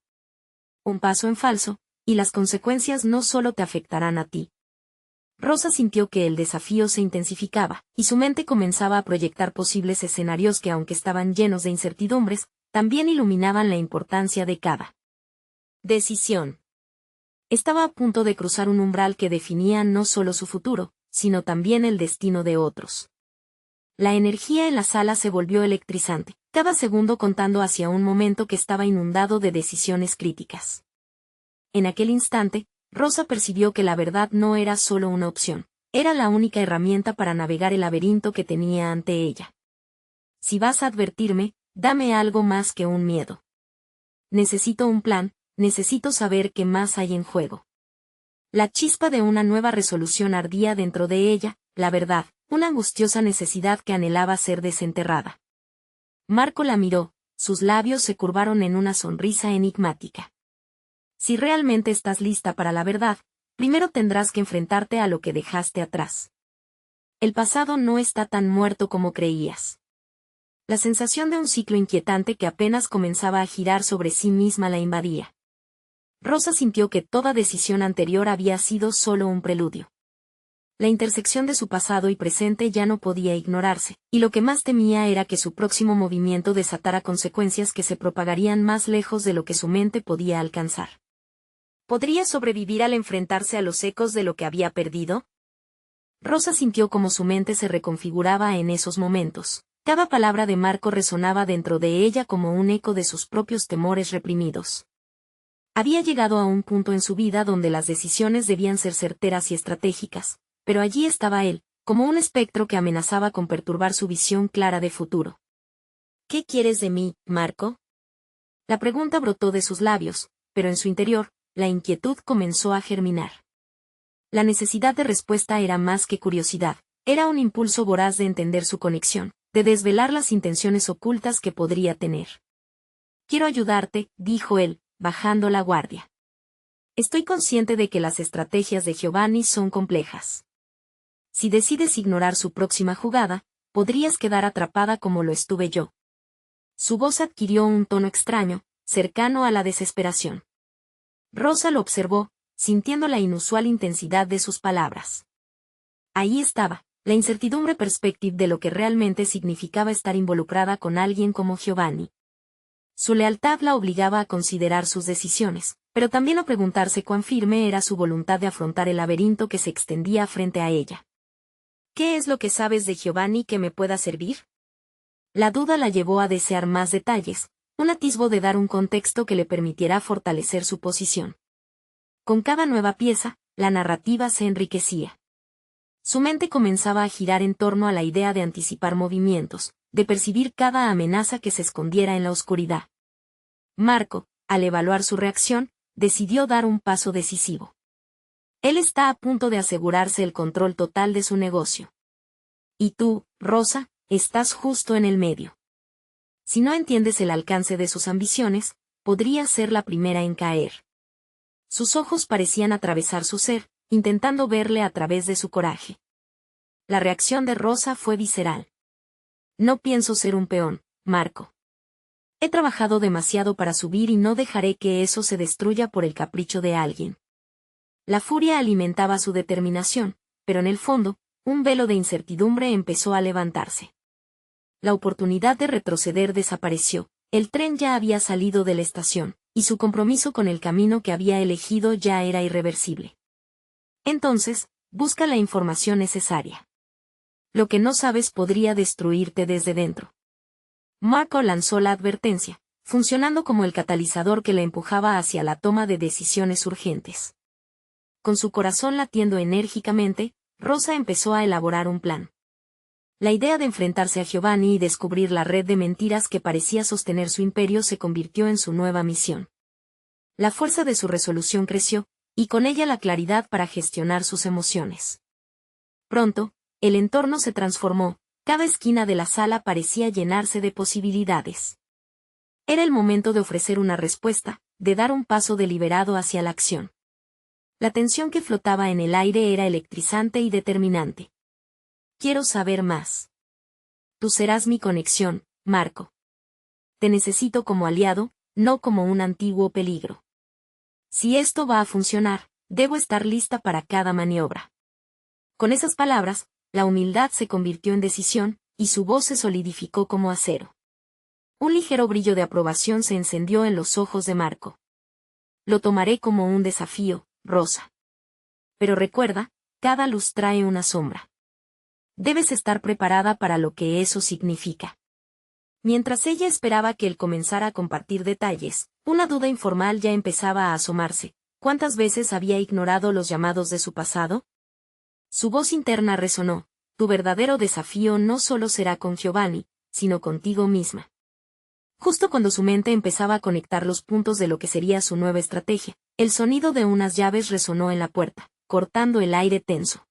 Un paso en falso, y las consecuencias no solo te afectarán a ti. Rosa sintió que el desafío se intensificaba, y su mente comenzaba a proyectar posibles escenarios que, aunque estaban llenos de incertidumbres, también iluminaban la importancia de cada decisión. Estaba a punto de cruzar un umbral que definía no solo su futuro, sino también el destino de otros. La energía en la sala se volvió electrizante, cada segundo contando hacia un momento que estaba inundado de decisiones críticas. En aquel instante, Rosa percibió que la verdad no era solo una opción, era la única herramienta para navegar el laberinto que tenía ante ella. Si vas a advertirme, dame algo más que un miedo. Necesito un plan, necesito saber qué más hay en juego. La chispa de una nueva resolución ardía dentro de ella, la verdad, una angustiosa necesidad que anhelaba ser desenterrada. Marco la miró, sus labios se curvaron en una sonrisa enigmática. Si realmente estás lista para la verdad, primero tendrás que enfrentarte a lo que dejaste atrás. El pasado no está tan muerto como creías. La sensación de un ciclo inquietante que apenas comenzaba a girar sobre sí misma la invadía. Rosa sintió que toda decisión anterior había sido solo un preludio. La intersección de su pasado y presente ya no podía ignorarse, y lo que más temía era que su próximo movimiento desatara consecuencias que se propagarían más lejos de lo que su mente podía alcanzar. ¿Podría sobrevivir al enfrentarse a los ecos de lo que había perdido? Rosa sintió como su mente se reconfiguraba en esos momentos. Cada palabra de Marco resonaba dentro de ella como un eco de sus propios temores reprimidos. Había llegado a un punto en su vida donde las decisiones debían ser certeras y estratégicas, pero allí estaba él, como un espectro que amenazaba con perturbar su visión clara de futuro. ¿Qué quieres de mí, Marco? La pregunta brotó de sus labios, pero en su interior, la inquietud comenzó a germinar. La necesidad de respuesta era más que curiosidad, era un impulso voraz de entender su conexión, de desvelar las intenciones ocultas que podría tener. Quiero ayudarte, dijo él, bajando la guardia. Estoy consciente de que las estrategias de Giovanni son complejas. Si decides ignorar su próxima jugada, podrías quedar atrapada como lo estuve yo. Su voz adquirió un tono extraño, cercano a la desesperación. Rosa lo observó, sintiendo la inusual intensidad de sus palabras. Ahí estaba, la incertidumbre perspectiva de lo que realmente significaba estar involucrada con alguien como Giovanni. Su lealtad la obligaba a considerar sus decisiones, pero también a preguntarse cuán firme era su voluntad de afrontar el laberinto que se extendía frente a ella. ¿Qué es lo que sabes de Giovanni que me pueda servir? La duda la llevó a desear más detalles, un atisbo de dar un contexto que le permitiera fortalecer su posición. Con cada nueva pieza, la narrativa se enriquecía. Su mente comenzaba a girar en torno a la idea de anticipar movimientos, de percibir cada amenaza que se escondiera en la oscuridad. Marco, al evaluar su reacción, decidió dar un paso decisivo. Él está a punto de asegurarse el control total de su negocio. Y tú, Rosa, estás justo en el medio. Si no entiendes el alcance de sus ambiciones, podrías ser la primera en caer. Sus ojos parecían atravesar su ser, intentando verle a través de su coraje. La reacción de Rosa fue visceral. No pienso ser un peón, Marco. He trabajado demasiado para subir y no dejaré que eso se destruya por el capricho de alguien. La furia alimentaba su determinación, pero en el fondo, un velo de incertidumbre empezó a levantarse. La oportunidad de retroceder desapareció, el tren ya había salido de la estación, y su compromiso con el camino que había elegido ya era irreversible. Entonces, busca la información necesaria. Lo que no sabes podría destruirte desde dentro. Marco lanzó la advertencia, funcionando como el catalizador que la empujaba hacia la toma de decisiones urgentes. Con su corazón latiendo enérgicamente, Rosa empezó a elaborar un plan. La idea de enfrentarse a Giovanni y descubrir la red de mentiras que parecía sostener su imperio se convirtió en su nueva misión. La fuerza de su resolución creció, y con ella la claridad para gestionar sus emociones. Pronto, el entorno se transformó, cada esquina de la sala parecía llenarse de posibilidades. Era el momento de ofrecer una respuesta, de dar un paso deliberado hacia la acción. La tensión que flotaba en el aire era electrizante y determinante. Quiero saber más. Tú serás mi conexión, Marco. Te necesito como aliado, no como un antiguo peligro. Si esto va a funcionar, debo estar lista para cada maniobra. Con esas palabras, la humildad se convirtió en decisión, y su voz se solidificó como acero. Un ligero brillo de aprobación se encendió en los ojos de Marco. Lo tomaré como un desafío, Rosa. Pero recuerda, cada luz trae una sombra. Debes estar preparada para lo que eso significa. Mientras ella esperaba que él comenzara a compartir detalles, una duda informal ya empezaba a asomarse. ¿Cuántas veces había ignorado los llamados de su pasado? Su voz interna resonó: tu verdadero desafío no solo será con Giovanni, sino contigo misma. Justo cuando su mente empezaba a conectar los puntos de lo que sería su nueva estrategia, el sonido de unas llaves resonó en la puerta, cortando el aire tenso.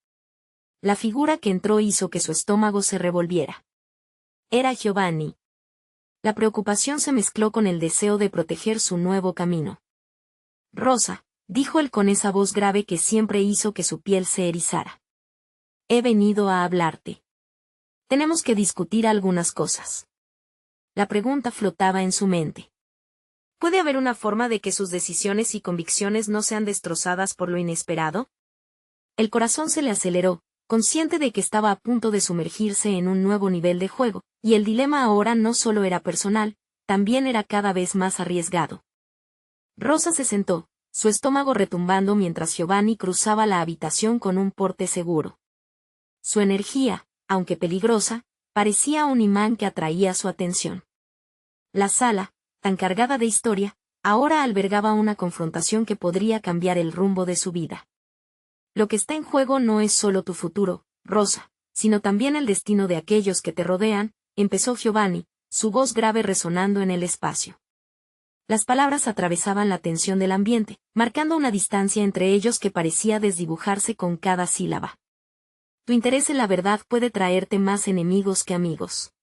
La figura que entró hizo que su estómago se revolviera. Era Giovanni. La preocupación se mezcló con el deseo de proteger su nuevo camino. Rosa, dijo él con esa voz grave que siempre hizo que su piel se erizara. He venido a hablarte. Tenemos que discutir algunas cosas. La pregunta flotaba en su mente. ¿Puede haber una forma de que sus decisiones y convicciones no sean destrozadas por lo inesperado? El corazón se le aceleró, consciente de que estaba a punto de sumergirse en un nuevo nivel de juego, y el dilema ahora no solo era personal, también era cada vez más arriesgado. Rosa se sentó, su estómago retumbando mientras Giovanni cruzaba la habitación con un porte seguro. Su energía, aunque peligrosa, parecía un imán que atraía su atención. La sala, tan cargada de historia, ahora albergaba una confrontación que podría cambiar el rumbo de su vida. Lo que está en juego no es solo tu futuro, Rosa, sino también el destino de aquellos que te rodean, empezó Giovanni, su voz grave resonando en el espacio. Las palabras atravesaban la tensión del ambiente, marcando una distancia entre ellos que parecía desdibujarse con cada sílaba. Tu interés en la verdad puede traerte más enemigos que amigos.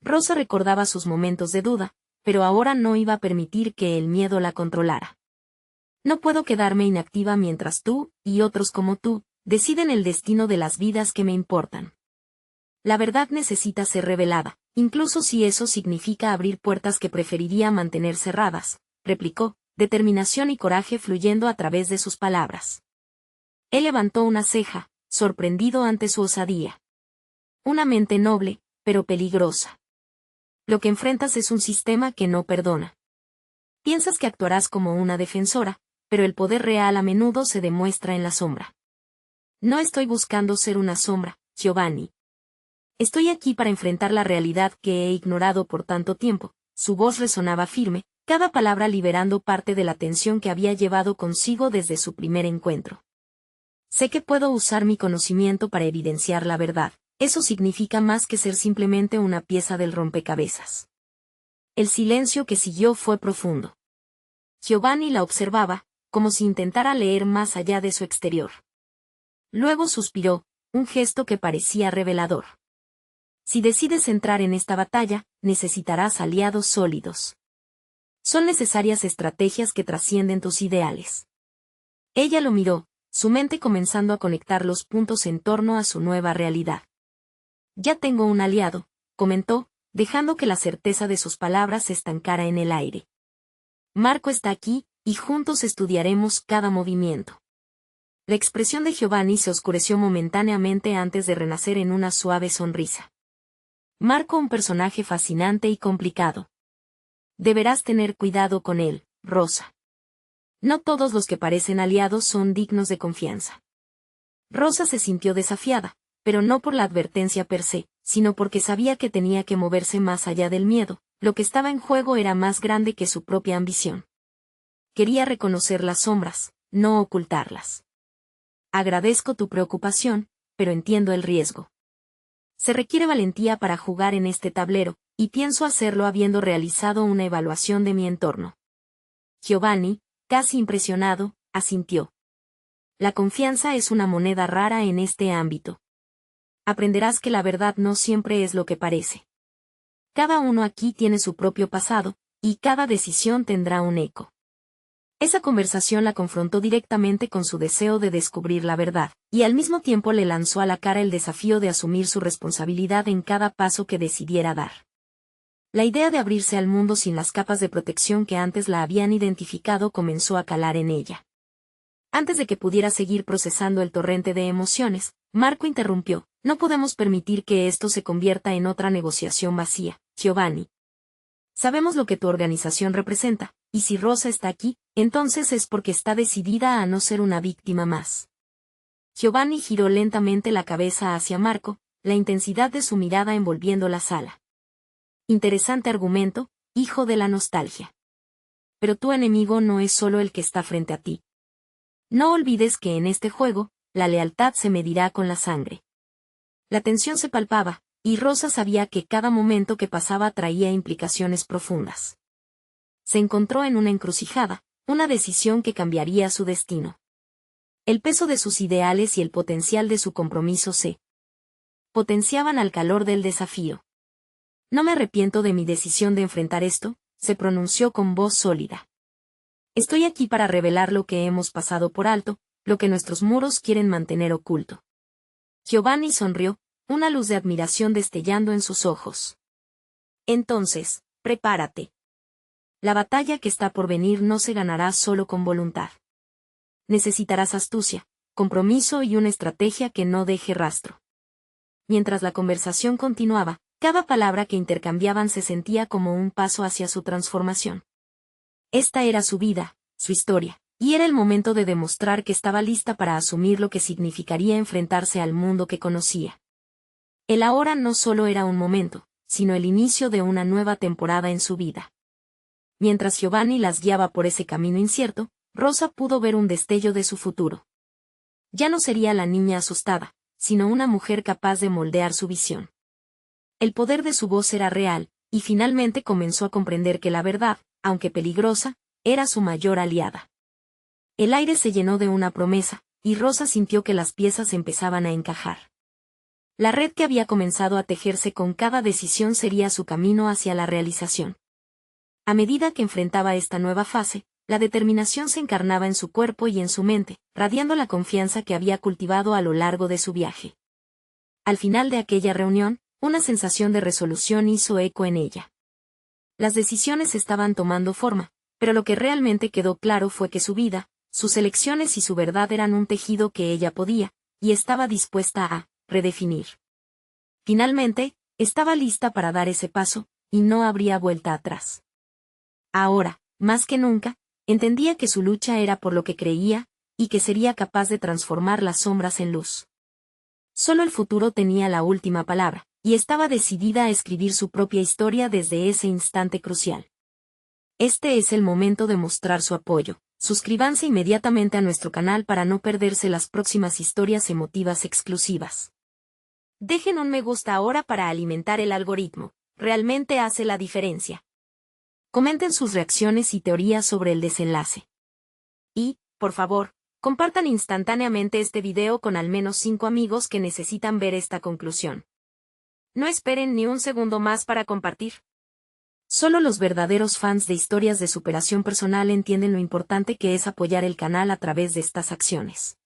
Rosa recordaba sus momentos de duda, pero ahora no iba a permitir que el miedo la controlara. No puedo quedarme inactiva mientras tú, y otros como tú, deciden el destino de las vidas que me importan. La verdad necesita ser revelada, incluso si eso significa abrir puertas que preferiría mantener cerradas, replicó, determinación y coraje fluyendo a través de sus palabras. Él levantó una ceja, sorprendido ante su osadía. Una mente noble, pero peligrosa. Lo que enfrentas es un sistema que no perdona. Piensas que actuarás como una defensora, pero el poder real a menudo se demuestra en la sombra. No estoy buscando ser una sombra, Giovanni. Estoy aquí para enfrentar la realidad que he ignorado por tanto tiempo. Su voz resonaba firme, cada palabra liberando parte de la tensión que había llevado consigo desde su primer encuentro. Sé que puedo usar mi conocimiento para evidenciar la verdad. Eso significa más que ser simplemente una pieza del rompecabezas. El silencio que siguió fue profundo. Giovanni la observaba, como si intentara leer más allá de su exterior. Luego suspiró, un gesto que parecía revelador. Si decides entrar en esta batalla, necesitarás aliados sólidos. Son necesarias estrategias que trascienden tus ideales. Ella lo miró, su mente comenzando a conectar los puntos en torno a su nueva realidad. Ya tengo un aliado, comentó, dejando que la certeza de sus palabras se estancara en el aire. Marco está aquí, y juntos estudiaremos cada movimiento. La expresión de Giovanni se oscureció momentáneamente antes de renacer en una suave sonrisa. Marco, un personaje fascinante y complicado. Deberás tener cuidado con él, Rosa. No todos los que parecen aliados son dignos de confianza. Rosa se sintió desafiada, pero no por la advertencia per se, sino porque sabía que tenía que moverse más allá del miedo. Lo que estaba en juego era más grande que su propia ambición. Quería reconocer las sombras, no ocultarlas. Agradezco tu preocupación, pero entiendo el riesgo. Se requiere valentía para jugar en este tablero, y pienso hacerlo habiendo realizado una evaluación de mi entorno. Giovanni, casi impresionado, asintió. La confianza es una moneda rara en este ámbito. Aprenderás que la verdad no siempre es lo que parece. Cada uno aquí tiene su propio pasado, y cada decisión tendrá un eco. Esa conversación la confrontó directamente con su deseo de descubrir la verdad, y al mismo tiempo le lanzó a la cara el desafío de asumir su responsabilidad en cada paso que decidiera dar. La idea de abrirse al mundo sin las capas de protección que antes la habían identificado comenzó a calar en ella. Antes de que pudiera seguir procesando el torrente de emociones, Marco interrumpió: no podemos permitir que esto se convierta en otra negociación vacía, Giovanni. Sabemos lo que tu organización representa, y si Rosa está aquí, entonces es porque está decidida a no ser una víctima más. Giovanni giró lentamente la cabeza hacia Marco, la intensidad de su mirada envolviendo la sala. Interesante argumento, hijo de la nostalgia. Pero tu enemigo no es solo el que está frente a ti. No olvides que en este juego, la lealtad se medirá con la sangre. La tensión se palpaba, y Rosa sabía que cada momento que pasaba traía implicaciones profundas. Se encontró en una encrucijada, una decisión que cambiaría su destino. El peso de sus ideales y el potencial de su compromiso se potenciaban al calor del desafío. No me arrepiento de mi decisión de enfrentar esto, se pronunció con voz sólida. Estoy aquí para revelar lo que hemos pasado por alto, lo que nuestros muros quieren mantener oculto. Giovanni sonrió, una luz de admiración destellando en sus ojos. Entonces, prepárate. La batalla que está por venir no se ganará solo con voluntad. Necesitarás astucia, compromiso y una estrategia que no deje rastro. Mientras la conversación continuaba, cada palabra que intercambiaban se sentía como un paso hacia su transformación. Esta era su vida, su historia, y era el momento de demostrar que estaba lista para asumir lo que significaría enfrentarse al mundo que conocía. El ahora no solo era un momento, sino el inicio de una nueva temporada en su vida. Mientras Giovanni las guiaba por ese camino incierto, Rosa pudo ver un destello de su futuro. Ya no sería la niña asustada, sino una mujer capaz de moldear su visión. El poder de su voz era real, y finalmente comenzó a comprender que la verdad, aunque peligrosa, era su mayor aliada. El aire se llenó de una promesa, y Rosa sintió que las piezas empezaban a encajar. La red que había comenzado a tejerse con cada decisión sería su camino hacia la realización. A medida que enfrentaba esta nueva fase, la determinación se encarnaba en su cuerpo y en su mente, radiando la confianza que había cultivado a lo largo de su viaje. Al final de aquella reunión, una sensación de resolución hizo eco en ella. Las decisiones estaban tomando forma, pero lo que realmente quedó claro fue que su vida, sus elecciones y su verdad eran un tejido que ella podía, y estaba dispuesta a, redefinir. Finalmente, estaba lista para dar ese paso, y no habría vuelta atrás. Ahora, más que nunca, entendía que su lucha era por lo que creía, y que sería capaz de transformar las sombras en luz. Solo el futuro tenía la última palabra, y estaba decidida a escribir su propia historia desde ese instante crucial. Este es el momento de mostrar su apoyo. Suscríbanse inmediatamente a nuestro canal para no perderse las próximas historias emotivas exclusivas. Dejen un me gusta ahora para alimentar el algoritmo, realmente hace la diferencia. Comenten sus reacciones y teorías sobre el desenlace. Y, por favor, compartan instantáneamente este video con al menos 5 amigos que necesitan ver esta conclusión. No esperen ni un segundo más para compartir. Solo los verdaderos fans de historias de superación personal entienden lo importante que es apoyar el canal a través de estas acciones.